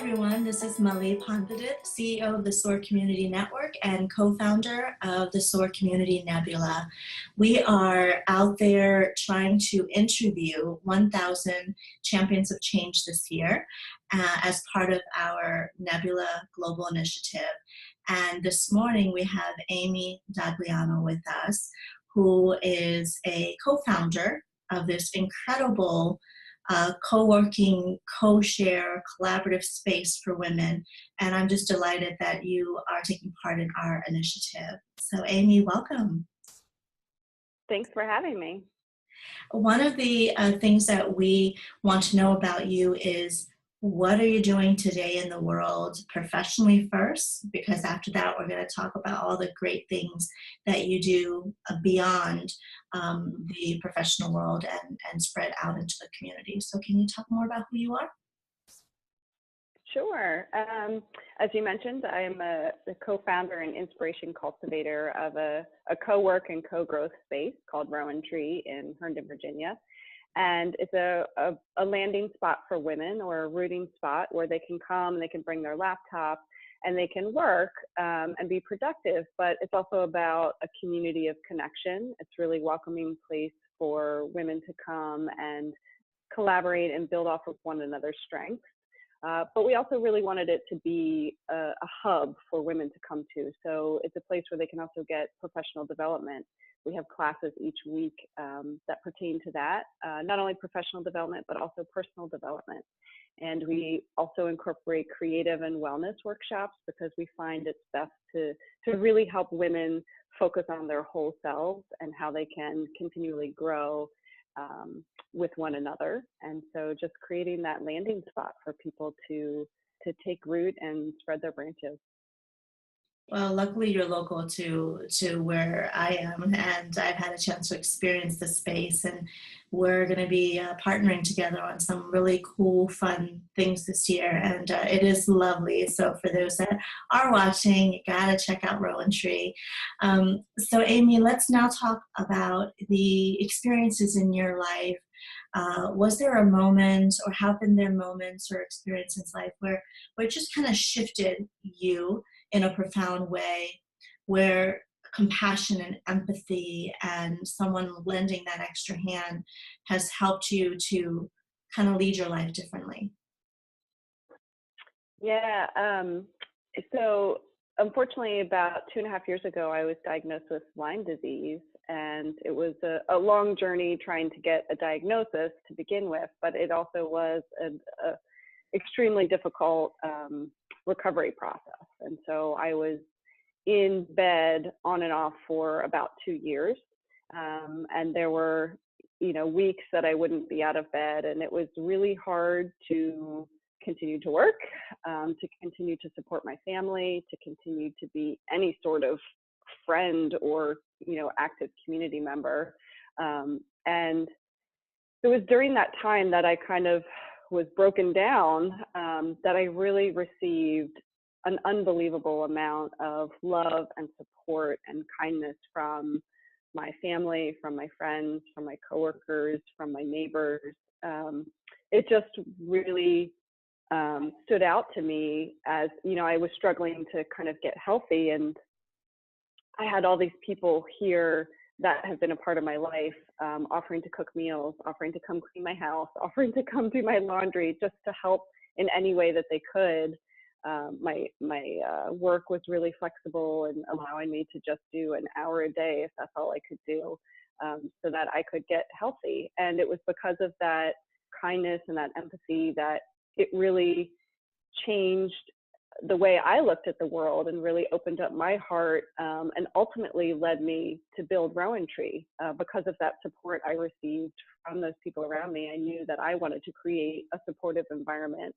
everyone. This is Mali Pandit, CEO of the SOAR Community Network and co-founder of the SOAR Community Nebula. We are out there trying to interview 1,000 champions of change this year as part of our Nebula Global Initiative. And this morning we have Amy Dagliano with us, who is a co-founder of this incredible co-working, co-share, collaborative space for women. And I'm just delighted that you are taking part in our initiative. So Amy, welcome. Thanks for having me. One of the things that we want to know about you is, what are you doing today in the world professionally first? Because after that, we're going to talk about all the great things that you do beyond the professional world and spread out into the community. So can you talk more about who you are? Sure. As you mentioned, I'm the co-founder and inspiration cultivator of a co-work and co-growth space called Rowan Tree in Herndon, Virginia. And it's a landing spot for women, or a rooting spot where they can come, they can bring their laptop, and they can work and be productive. But it's also about a community of connection. It's really welcoming place for women to come and collaborate and build off of one another's strengths. But we also really wanted it to be a hub for women to come to. So it's a place where they can also get professional development. We have classes each week that pertain to that, not only professional development, but also personal development. And we also incorporate creative and wellness workshops, because we find it's best to really help women focus on their whole selves and how they can continually grow with one another. And so just creating that landing spot for people to take root and spread their branches. Well, luckily you're local to where I am, and I've had a chance to experience the space, and we're going to be partnering together on some really cool, fun things this year, and it is lovely. So for those that are watching, you got to check out Rowan Tree. So Amy, let's now talk about the experiences in your life. Was there a moment, or have been there moments or experiences in life where it just kind of shifted you in a profound way, where compassion and empathy and someone lending that extra hand has helped you to kind of lead your life differently? Yeah, so unfortunately about 2.5 years ago, I was diagnosed with Lyme disease, and it was a long journey trying to get a diagnosis to begin with, but it also was an extremely difficult recovery process. And so I was in bed on and off for about 2 years. And there were, weeks that I wouldn't be out of bed, and it was really hard to continue to work, to continue to support my family, to continue to be any sort of friend or, active community member. And it was during that time that I kind of was broken down, that I really received an unbelievable amount of love and support and kindness from my family, from my friends, from my coworkers, from my neighbors. It just really stood out to me as, I was struggling to kind of get healthy, and I had all these people here that have been a part of my life, offering to cook meals, offering to come clean my house, offering to come do my laundry, just to help in any way that they could. My work was really flexible and allowing me to just do an hour a day if that's all I could do, so that I could get healthy. And it was because of that kindness and that empathy that it really changed the way I looked at the world, and really opened up my heart, and ultimately led me to build Rowan Tree. Because of that support I received from those people around me, I knew that I wanted to create a supportive environment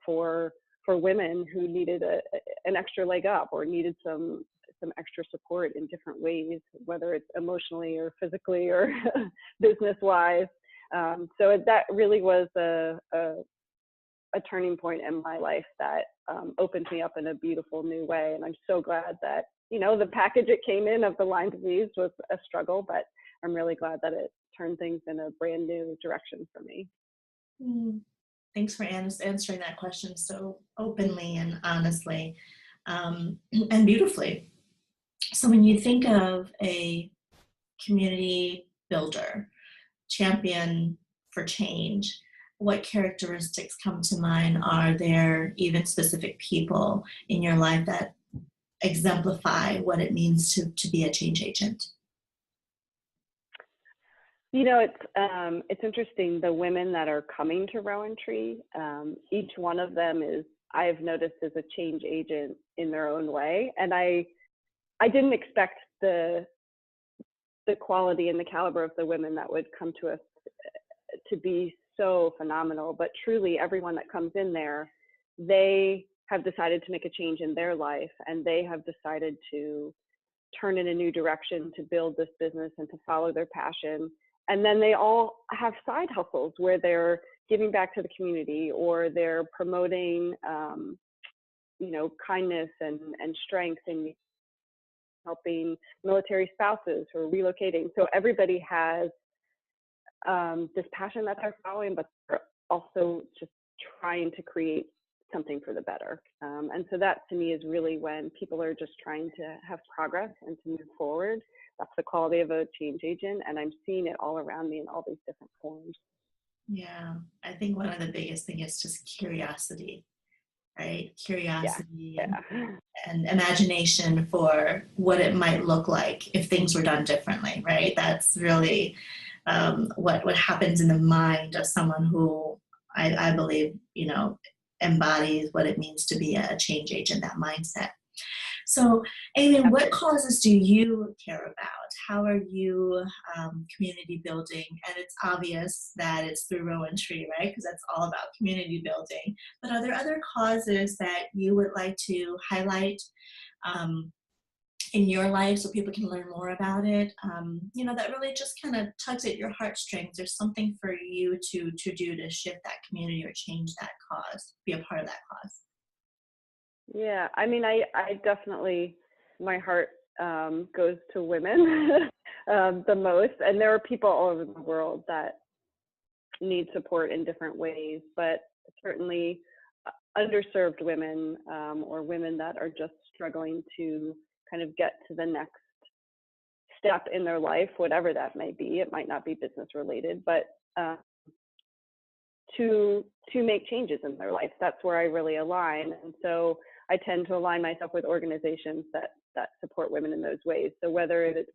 for women who needed an extra leg up, or needed some extra support in different ways, whether it's emotionally or physically or business-wise. So that really was a turning point in my life that opened me up in a beautiful new way. And I'm so glad that, the package it came in of the Lyme disease was a struggle, but I'm really glad that it turned things in a brand new direction for me. Thanks for answering that question so openly and honestly, and beautifully. So when you think of a community builder, champion for change, what characteristics come to mind? Are there even specific people in your life that exemplify what it means to be a change agent? You know, it's interesting. The women that are coming to Rowan Tree, each one of them is, I've noticed, is a change agent in their own way, and I didn't expect the quality and the caliber of the women that would come to us to be so phenomenal. But truly, everyone that comes in there, they have decided to make a change in their life, and they have decided to turn in a new direction, to build this business and to follow their passion. And then they all have side hustles where they're giving back to the community, or they're promoting, you know, kindness and strength, and helping military spouses who are relocating. So everybody has this passion that they're following, but they're also just trying to create something for the better. And so that, to me, is really when people are just trying to have progress and to move forward. That's the quality of a change agent, and I'm seeing it all around me in all these different forms. Yeah, I think one of the biggest thing is just curiosity, right? Curiosity Yeah. and imagination for what it might look like if things were done differently, right? That's really what happens in the mind of someone who I believe, you know, embodies what it means to be a change agent, that mindset. So, Amy, what causes do you care about? How are you community building? And it's obvious that it's through Rowan Tree, right? Because that's all about community building. But are there other causes that you would like to highlight um, in your life so people can learn more about it? You know, that really just kind of tugs at your heartstrings. There's something for you to do to shift that community or change that cause, be a part of that cause. Yeah, I mean, I definitely, my heart goes to women the most, and there are people all over the world that need support in different ways, but certainly underserved women, or women that are just struggling to kind of get to the next step in their life, whatever that may be. It might not be business related, but to make changes in their life. That's where I really align. And so I tend to align myself with organizations that support women in those ways. So whether it's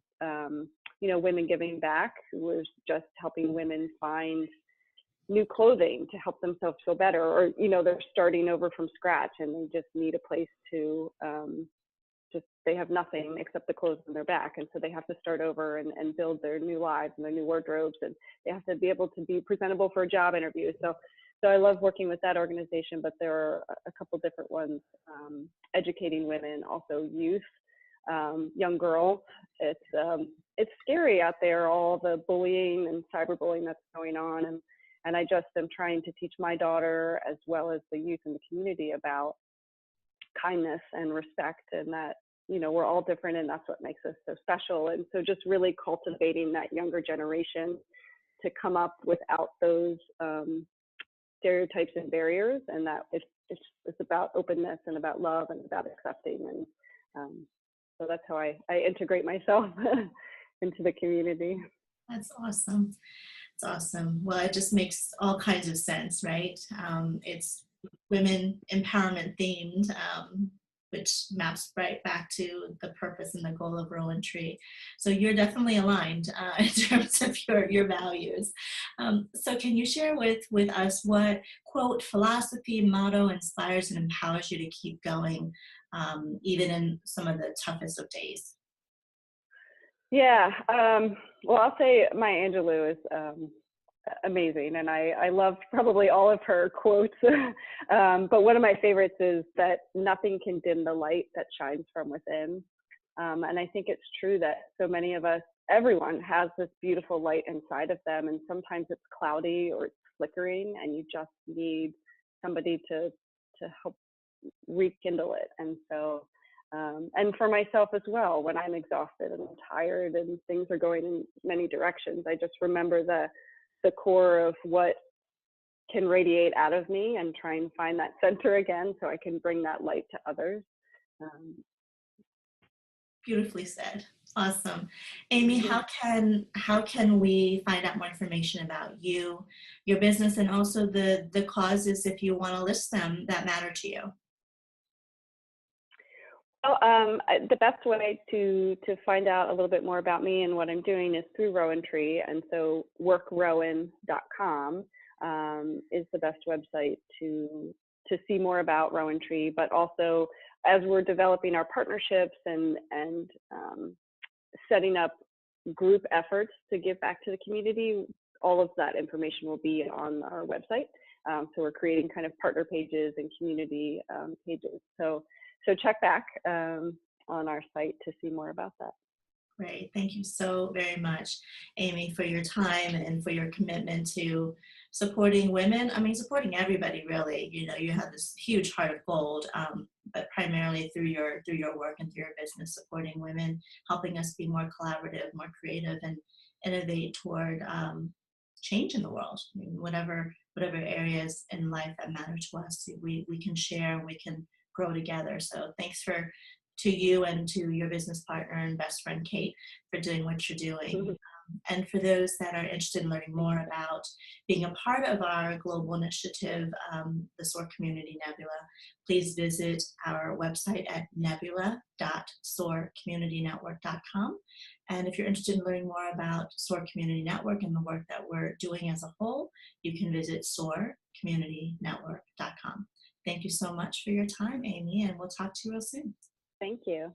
you know, Women Giving Back, who is just helping women find new clothing to help themselves feel better, or, you know, they're starting over from scratch and they just need a place to they have nothing except the clothes on their back, and so they have to start over and build their new lives and their new wardrobes, and they have to be able to be presentable for a job interview. So I love working with that organization, but there are a couple different ones, educating women, also youth, young girls. It's scary out there, all the bullying and cyberbullying that's going on, and I just am trying to teach my daughter as well as the youth in the community about kindness and respect, and that, you know, we're all different and that's what makes us so special. And so just really cultivating that younger generation to come up without those stereotypes and barriers, and that it's about openness and about love and about accepting. And so that's how I integrate myself into the community. That's awesome. It's awesome. Well, it just makes all kinds of sense, right? It's women empowerment themed, which maps right back to the purpose and the goal of Rowan Tree. So you're definitely aligned in terms of your values. So can you share with us what, quote, philosophy, motto inspires and empowers you to keep going, even in some of the toughest of days? Yeah, well, I'll say Maya Angelou is amazing, and I love probably all of her quotes. But one of my favorites is that nothing can dim the light that shines from within. And I think it's true that so many of us, everyone has this beautiful light inside of them, and sometimes it's cloudy or it's flickering, and you just need somebody to help rekindle it. And so and for myself as well, when I'm exhausted and I'm tired and things are going in many directions, I just remember the core of what can radiate out of me and try and find that center again so I can bring that light to others. Beautifully said. Awesome. Amy, how can we find out more information about you, your business, and also the causes, if you want to list them, that matter to you? Well, the best way to find out a little bit more about me and what I'm doing is through Rowan Tree, and so workrowan.com is the best website to see more about Rowan Tree. But also, as we're developing our partnerships and setting up group efforts to give back to the community, all of that information will be on our website. So we're creating kind of partner pages and community pages. So check back on our site to see more about that. Great. Thank you so very much, Amy, for your time and for your commitment to supporting women. I mean, supporting everybody, really. You know, you have this huge heart of gold, but primarily through your work and through your business, supporting women, helping us be more collaborative, more creative, and innovate toward change in the world. I mean, whatever areas in life that matter to us, we can share, we can grow together. So thanks to you and to your business partner and best friend Kate for doing what you're doing. And for those that are interested in learning more about being a part of our global initiative, the SOAR Community Nebula, please visit our website at nebula.soarcommunitynetwork.com. And if you're interested in learning more about SOAR Community Network and the work that we're doing as a whole, you can visit soarcommunitynetwork.com. Thank you so much for your time, Amy, and we'll talk to you real soon. Thank you.